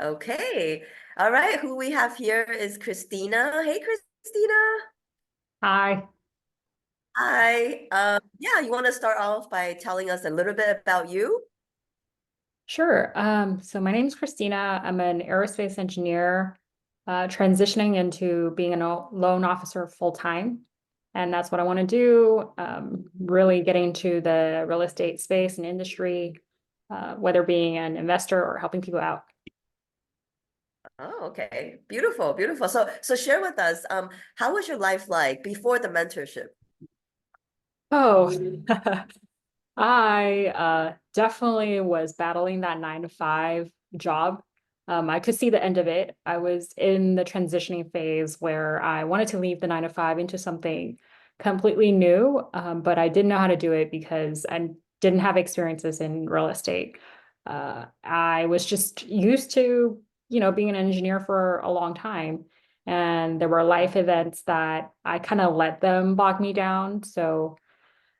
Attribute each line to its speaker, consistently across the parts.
Speaker 1: Okay. All right. Who we have here is Christina. Hey, Christina.
Speaker 2: Hi,
Speaker 1: Hi. Yeah, you want to start off by telling us a little bit about you?
Speaker 2: sure. So my name is Christina. I'm an aerospace engineer, transitioning into being a loan officer full time. And that's what I want to do. Really getting into the real estate space and industry, whether being an investor or helping people out.
Speaker 1: Oh, okay. Beautiful, beautiful. So share with us, how was your life like before the mentorship?
Speaker 2: Oh, I definitely was battling that 9 to 5 job. I could see the end of it. I was in the transitioning phase where I wanted to leave the 9 to 5 into something completely new, but I didn't know how to do it because I didn't have experiences in real estate. I was just used to, being an engineer for a long time, and there were life events that I kind of let them bog me down. So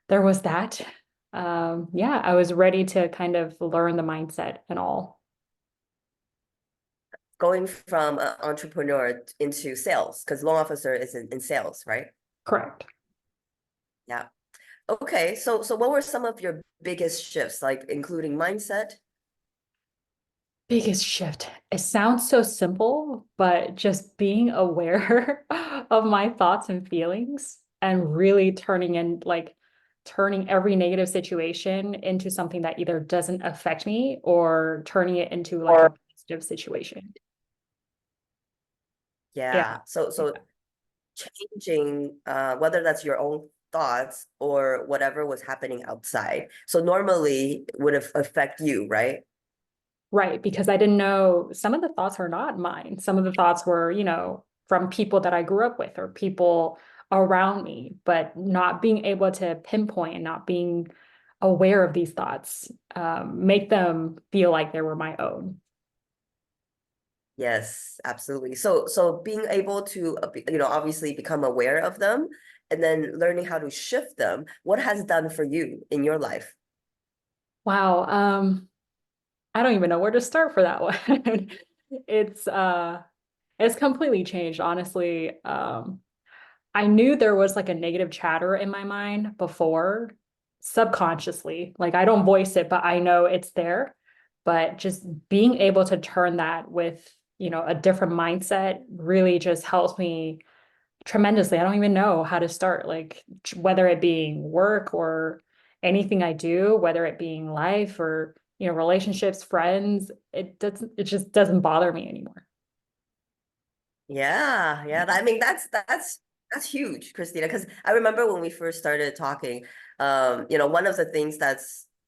Speaker 2: there was that. Yeah, I was ready to kind of learn the mindset and all.
Speaker 1: Going from entrepreneur into sales, because loan officer is in sales, right?
Speaker 2: Correct.
Speaker 1: Yeah. Okay. So what were some of your biggest shifts, like including mindset?
Speaker 2: Biggest shift. It sounds so simple, but just being aware of my thoughts and feelings and really turning every negative situation into something that either doesn't affect me or turning it into like a
Speaker 1: Or
Speaker 2: positive situation. Yeah.
Speaker 1: Yeah. So changing whether that's your own thoughts or whatever was happening outside. So normally would have affect you, right?
Speaker 2: Right, because I didn't know some of the thoughts are not mine. Some of the thoughts were, from people that I grew up with or people around me, but not being able to pinpoint and not being aware of these thoughts, make them feel like they were my own.
Speaker 1: Yes, absolutely. So being able to obviously become aware of them and then learning how to shift them, what has done for you in your life?
Speaker 2: Wow, I don't even know where to start for that one. It's uh it's completely changed, honestly. I knew there was like a negative chatter in my mind before, subconsciously. Like I don't voice it, but I know it's there. But just being able to turn that with, a different mindset really just helps me tremendously. I don't even know how to start, like whether it being work or anything I do, whether it being life or, relationships, friends, it just doesn't bother me anymore.
Speaker 1: Yeah, yeah. I mean, that's huge, Christina, because I remember when we first started talking, one of the things that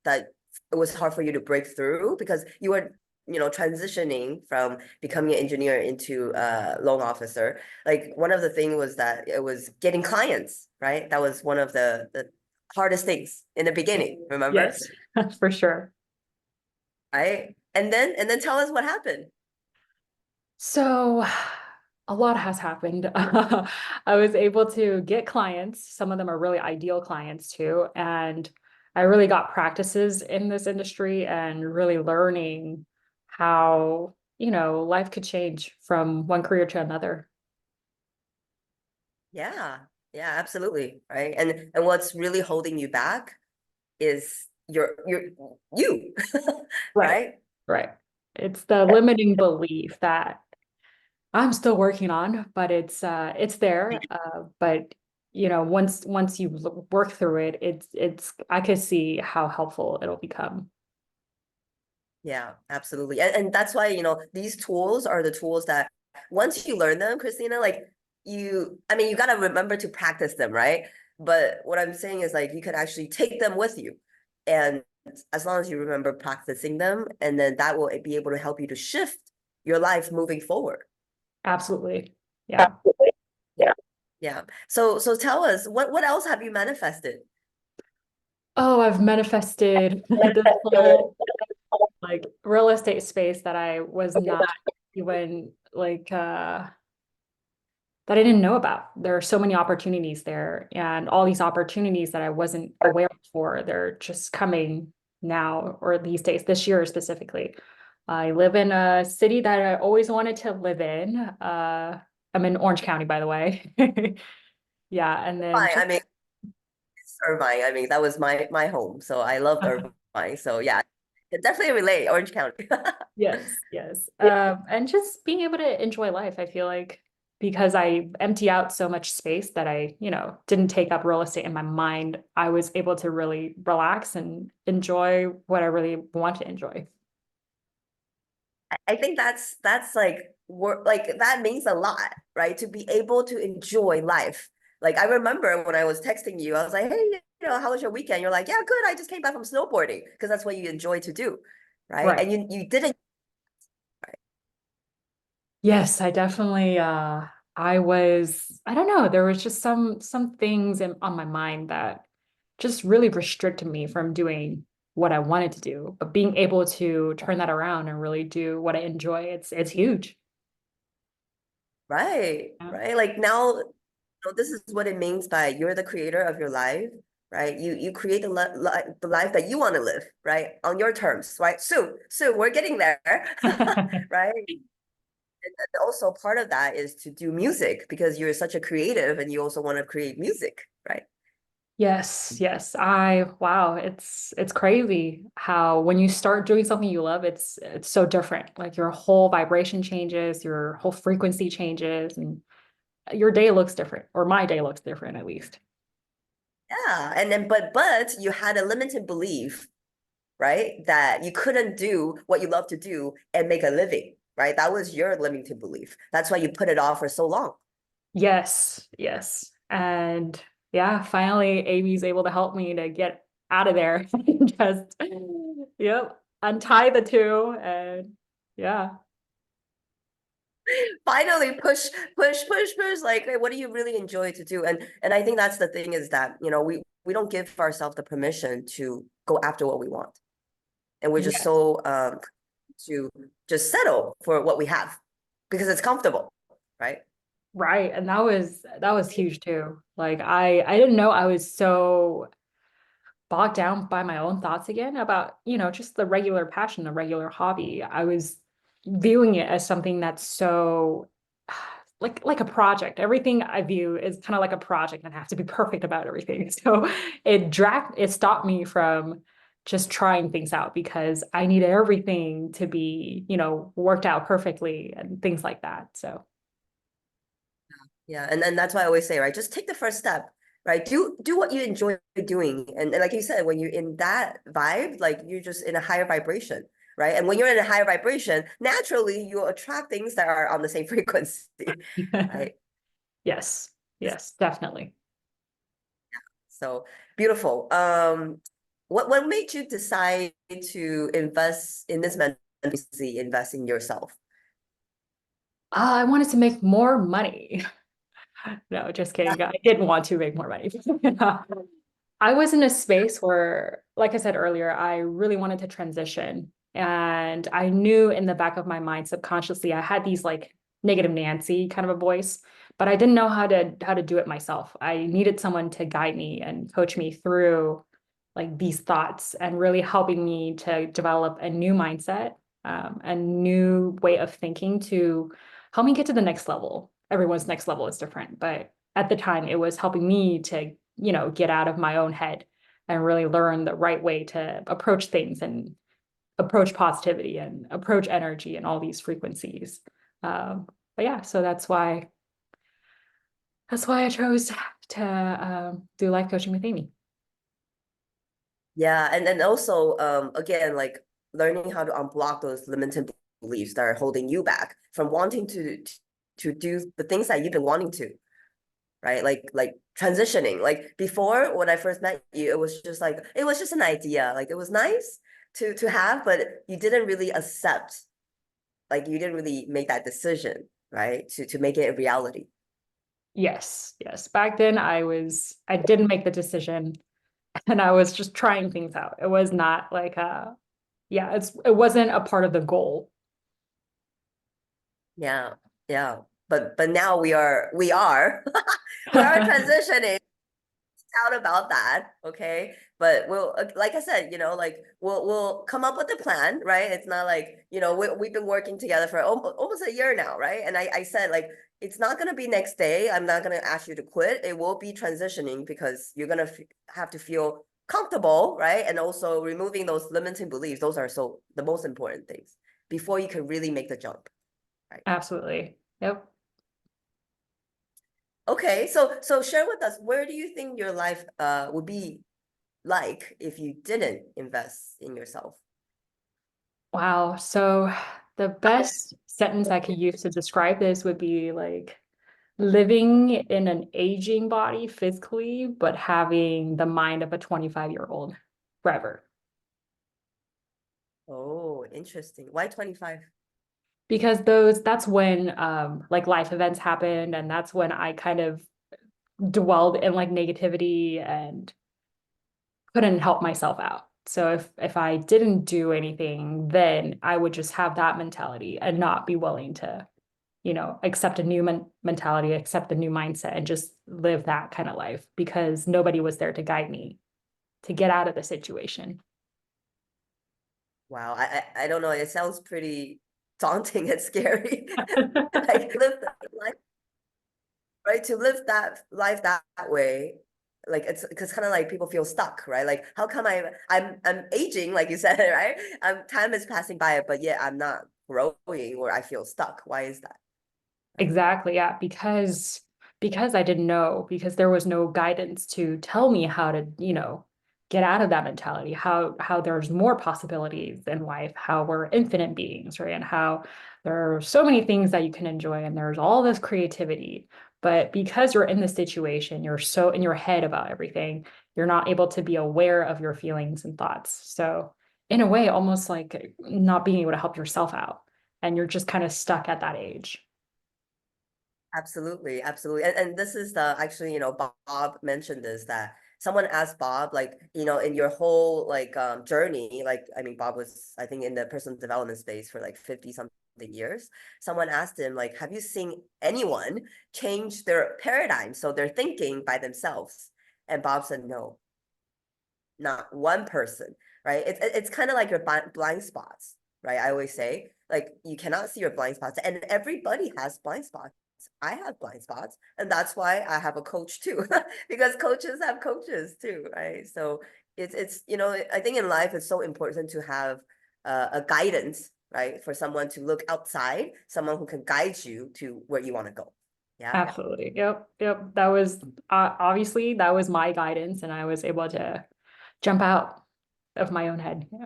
Speaker 1: it was hard for you to break through because you were, transitioning from becoming an engineer into a loan officer. Like one of the things was that it was getting clients, right? That was one of the hardest things in the beginning, remember?
Speaker 2: Yes, for sure.
Speaker 1: Right? And then tell us what happened.
Speaker 2: So a lot has happened. I was able to get clients. Some of them are really ideal clients too. And I really got practices in this industry and really learning how, life could change from one career to another.
Speaker 1: Yeah, yeah, absolutely. Right. And what's really holding you back is your you,
Speaker 2: Right.
Speaker 1: right?
Speaker 2: Right. It's the limiting belief that I'm still working on, but it's there. But once you work through it, it's I could see how helpful it'll become.
Speaker 1: Yeah, absolutely. And that's why, these tools are the tools that once you learn them, Christina, like I mean, you got to remember to practice them, right? But what I'm saying is like you could actually take them with you. And as long as you remember practicing them, and then that will be able to help you to shift your life moving forward.
Speaker 2: Absolutely. Yeah.
Speaker 1: Yeah. Yeah. So tell us, what else have you manifested?
Speaker 2: Oh, I've manifested this whole like real estate space that I was not even that I didn't know about. There are so many opportunities there, and all these opportunities that I wasn't aware for, they're just coming now or these days, this year specifically. I live in a city that I always wanted to live in. I'm in Orange County, by the way. Yeah, and then
Speaker 1: Fine. I
Speaker 2: just
Speaker 1: mean, it's Irvine. I mean, that was my home. So I loved Irvine. So yeah, it definitely relate, Orange County.
Speaker 2: yes, yes.
Speaker 1: Yeah,
Speaker 2: And just being able to enjoy life, I feel like because I empty out so much space that I, didn't take up real estate in my mind, I was able to really relax and enjoy what I really want to enjoy.
Speaker 1: I think that's like work, like that means a lot, right? To be able to enjoy life. Like I remember when I was texting you, I was like, hey, how was your weekend? You're like, yeah, good. I just came back from snowboarding because that's what you enjoy to do, right?
Speaker 2: Right.
Speaker 1: And you didn't, right?
Speaker 2: Yes, I definitely I don't know, there was just some things on my mind that just really restricted me from doing what I wanted to do. But being able to turn that around and really do what I enjoy, it's huge.
Speaker 1: Right,
Speaker 2: Yeah.
Speaker 1: right. Like now, this is what it means by you're the creator of your life, right? You create the life that you want to live, right? On your terms, right? Soon we're getting there, right? And also part of that is to do music because you're such a creative and you also want to create music, right?
Speaker 2: Yes, yes. Wow, it's crazy how when you start doing something you love, it's so different. Like your whole vibration changes, your whole frequency changes, and your day looks different, or my day looks different at least.
Speaker 1: Yeah. And then but you had a limited belief, right? That you couldn't do what you love to do and make a living, right? That was your limited belief. That's why you put it off for so long.
Speaker 2: Yes, yes. And yeah, finally Amy's able to help me to get out of there. Just, yep, untie the two and yeah.
Speaker 1: Finally push like, hey, what do you really enjoy to do? And I think that's the thing is that we don't give ourselves the permission to go after what we want, and we're just
Speaker 2: Yes.
Speaker 1: so to just settle for what we have because it's comfortable, right?
Speaker 2: Right. And that was huge too. Like I didn't know I was so bogged down by my own thoughts again about, just the regular passion, the regular hobby. I was viewing it as something that's so like a project. Everything I view is kind of like a project and I have to be perfect about everything. So it stopped me from just trying things out because I needed everything to be, worked out perfectly and things like that. So
Speaker 1: Yeah, and that's why I always say, right, just take the first step, right? Do what you enjoy doing. And like you said, when you're in that vibe, like you're just in a higher vibration, right? And when you're in a higher vibration, naturally you attract things that are on the same frequency, right?
Speaker 2: yes, yes, definitely.
Speaker 1: So beautiful. What made you decide to invest in this mentality, invest in yourself?
Speaker 2: I wanted to make more money. No, just
Speaker 1: Yeah.
Speaker 2: kidding. I didn't want to make more money. I was in a space where, like I said earlier, I really wanted to transition. And I knew in the back of my mind, subconsciously, I had these like negative Nancy kind of a voice, but I didn't know how to do it myself. I needed someone to guide me and coach me through like these thoughts and really helping me to develop a new mindset, a new way of thinking to help me get to the next level. Everyone's next level is different, but at the time it was helping me to, get out of my own head and really learn the right way to approach things and approach positivity and approach energy and all these frequencies. But yeah, so that's why I chose to do life coaching with Amy.
Speaker 1: Yeah, and then also again like learning how to unblock those limiting beliefs that are holding you back from wanting to do the things that you've been wanting to, right? Like transitioning. Like before when I first met you, it was just an idea. Like it was nice to have, but you didn't really accept, like you didn't really make that decision, right? To make it a reality.
Speaker 2: Yes, yes. Back then I didn't make the decision and I was just trying things out. It was not like yeah, it wasn't a part of the goal.
Speaker 1: Yeah, yeah. But now we are we are transitioning out about that, okay? But we'll, like I said, like we'll come up with a plan, right? It's not like, we've been working together for almost a year now, right? And I said like, it's not gonna be next day. I'm not gonna ask you to quit. It will be transitioning because you're gonna have to feel comfortable, right? And also removing those limiting beliefs. Those are the most important things before you can really make the jump, right?
Speaker 2: Absolutely. Yep.
Speaker 1: Okay, so share with us, where do you think your life would be like if you didn't invest in yourself?
Speaker 2: Wow. So the best sentence I could use to describe this would be like living in an aging body physically, but having the mind of a 25-year-old forever.
Speaker 1: Oh, interesting. Why 25?
Speaker 2: Because that's when like life events happened, and that's when I kind of dwelled in like negativity and couldn't help myself out. So if I didn't do anything, then I would just have that mentality and not be willing to, accept a new mentality, accept a new mindset, and just live that kind of life because nobody was there to guide me to get out of the situation.
Speaker 1: Wow, I don't know. It sounds pretty daunting and scary. Like live that life, right? To live that life that way, like it's because kind of like people feel stuck, right? Like how come I'm aging, like you said, right? Time is passing by, but yet I'm not growing or I feel stuck. Why is that? Right.
Speaker 2: Exactly, yeah, because I didn't know, because there was no guidance to tell me how to, get out of that mentality, how there's more possibilities in life, how we're infinite beings, right? And how there are so many things that you can enjoy and there's all this creativity. But because you're in the situation, you're so in your head about everything, you're not able to be aware of your feelings and thoughts. So in a way, almost like not being able to help yourself out. And you're just kind of stuck at that age.
Speaker 1: Absolutely, absolutely. And this is the actually, Bob mentioned this that someone asked Bob, like, in your whole like journey, like I mean, Bob was, I think, in the personal development space for like 50 something years. Someone asked him, like, have you seen anyone change their paradigm so they're thinking by themselves? And Bob said, no, not one person, right? It's kind of like your blind spots, right? I always say, like, you cannot see your blind spots, and everybody has blind spots. I have blind spots, and that's why I have a coach too, because coaches have coaches too, right? So it's I think in life it's so important to have a guidance, right, for someone to look outside, someone who can guide you to where you want to go. Yeah.
Speaker 2: Absolutely. Yep. Yep. That was obviously that was my guidance, and I was able to jump out of my own head. Yeah.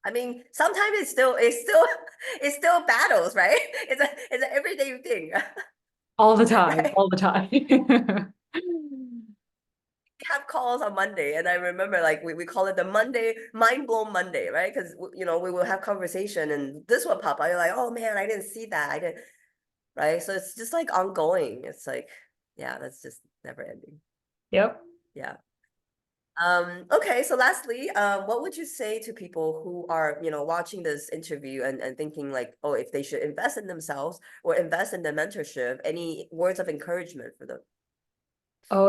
Speaker 1: I mean, sometimes it's still it's still battles, right? It's an everyday thing,
Speaker 2: All the time,
Speaker 1: right?
Speaker 2: all the time.
Speaker 1: We have calls on Monday, and I remember like we call it the Monday mind blown Monday, right? Because we will have conversation, and this will pop out. You're like, oh man, I didn't see that. I didn't, right? So it's just like ongoing. It's like, yeah, that's just never ending.
Speaker 2: Yep.
Speaker 1: Yeah. Okay, so lastly, what would you say to people who are, watching this interview and thinking like, oh, if they should invest in themselves or invest in the mentorship, any words of encouragement for them?
Speaker 2: Oh,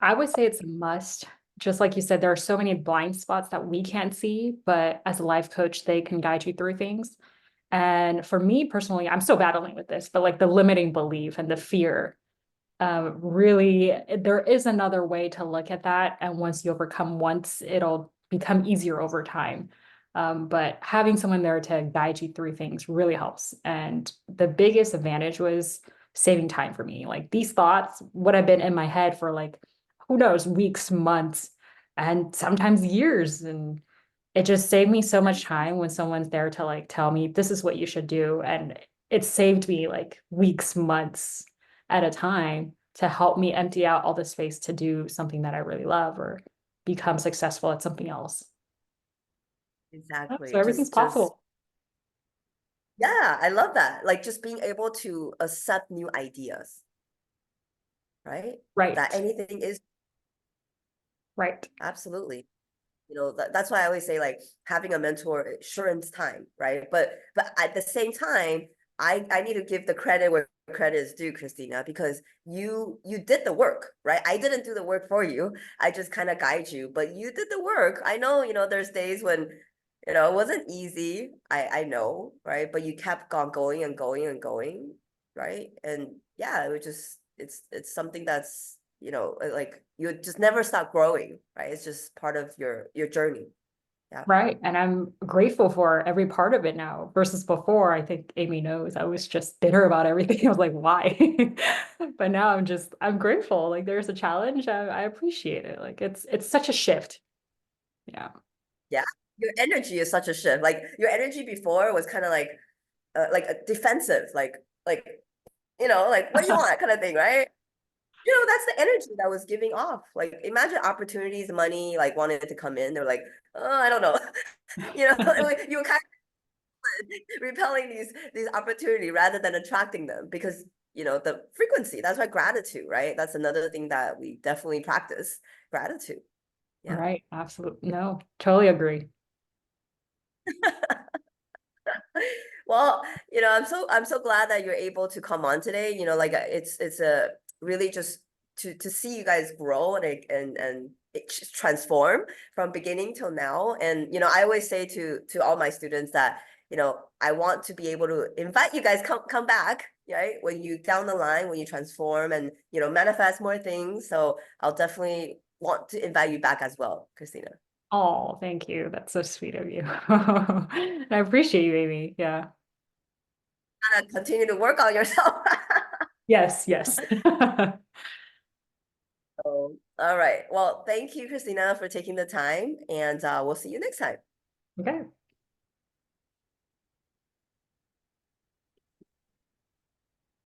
Speaker 2: I would say it's a must. Just like you said, there are so many blind spots that we can't see, but as a life coach, they can guide you through things. And for me personally, I'm still battling with this, but like the limiting belief and the fear, really, there is another way to look at that. And once you overcome once, it'll become easier over time. But having someone there to guide you through things really helps. And the biggest advantage was saving time for me. Like these thoughts would have been in my head for like, who knows, weeks, months, and sometimes years. And it just saved me so much time when someone's there to like tell me this is what you should do. And it saved me like weeks, months at a time to help me empty out all the space to do something that I really love or become successful at something else. Yep, so
Speaker 1: Exactly.
Speaker 2: everything's
Speaker 1: Just
Speaker 2: possible.
Speaker 1: yeah, I love that. Like just being able to accept new ideas, right? That
Speaker 2: Right.
Speaker 1: anything is
Speaker 2: Right.
Speaker 1: absolutely. That's why I always say like having a mentor shortens time, right? But at the same time, I need to give the credit where credit is due, Christina, because you did the work, right? I didn't do the work for you. I just kind of guide you, but you did the work. I know, there's days when, it wasn't easy. I know, right? But you kept on going and going and going, right? And yeah, it was just it's something that's, like you just never stop growing, right? It's just part of your journey. Yeah.
Speaker 2: Right. And I'm grateful for every part of it now versus before. I think Amy knows I was just bitter about everything. I was like, why? But now I'm grateful. Like there's a challenge. I appreciate it. Like it's such a shift. Yeah.
Speaker 1: Yeah. Your energy is such a shift. Like your energy before was kind of like a defensive, like like what do you want kind of thing, right? That's the energy that was giving off. Like imagine opportunities, money, like wanted to come in. They're like, oh, I don't know. Like, you were kind of repelling these opportunity rather than attracting them because the frequency. That's why gratitude, right? That's another thing that we definitely practice. Gratitude. Yeah.
Speaker 2: Right. Absolutely. No, totally agree.
Speaker 1: Well, I'm so glad that you're able to come on today. Like it's a really just to see you guys grow and it just transform from beginning till now. And I always say to all my students that I want to be able to invite you guys come back, right? When you down the line, when you transform and manifest more things. So I'll definitely want to invite you back as well, Christina.
Speaker 2: Oh, thank you. That's so sweet of you. I appreciate you, Amy. Yeah.
Speaker 1: Gotta continue to work on yourself.
Speaker 2: Yes, yes.
Speaker 1: So, all right. Well, thank you, Christina, for taking the time, and we'll see you next time.
Speaker 2: Okay.